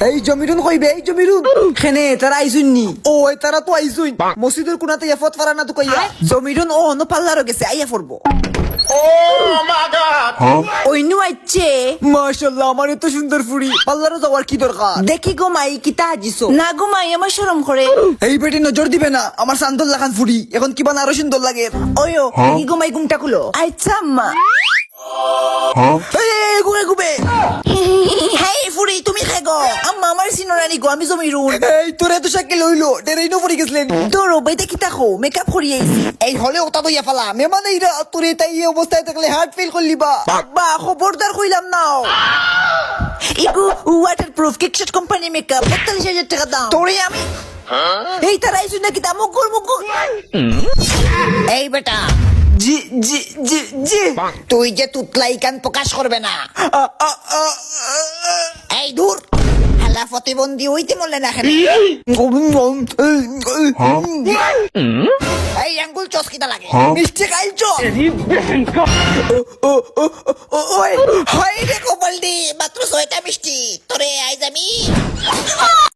এই জমিরুন কইবে এই জমিরুন খেনে তারা আইছুন নি ও তারা তো আইছুন মসজিদের কোনাতে এফত পারা না তো কইয়া জমিরুন ও অন্য পাল্লারও গেছে আইয়া পড়বো ওইনু আইছে মাশাআল্লাহ আমার এত সুন্দর ফুড়ি পাল্লারও যাওয়ার কি দরকার দেখি গো মাই কিতা আজিছো না গো মাই আমার শরম করে এই বেটি নজর দিবে না আমার সান্দল লাগান ফুড়ি এখন কিবা না আরো সুন্দর লাগে ওয়ো দেখি গো মাই ঘুমটা খুলো আচ্ছা আম্মা এই গুবে গুবে হেই ফুড়ি তুমি খাগো আম্মা আমার সিনোরানি গো আমি জমিরুন এই তোরে তো শাকিল হইলো ডেরেইনো পড়ি গেছলেন তোর বাইতে কি তাকো মেকআপ করি আইছি এই হলে ওটা তো ইয়া ফালা মেহমান এইরা তোরে তাই এই অবস্থায় থাকলে হার্ট ফেল করলিবা বাবা খবরদার কইলাম নাও ইগু ওয়াটারপ্রুফ কিকশট কোম্পানি মেকআপ ৪৫,০০০ টাকা দাম তোরে আমি এই তারাই শুনে কি দাম মুকুর এই বেটা জি জি জি জি তুই যে তুতলাই কান প্রকাশ করবে না এই দূর হালা প্রতিবন্ধী হইতে মরলে না এই আঙ্গুল চসকিটা লাগে মিষ্টি খাইছো হাই রে কপালদি মাত্র ৬টা মিষ্টি তোরে আইজ আমি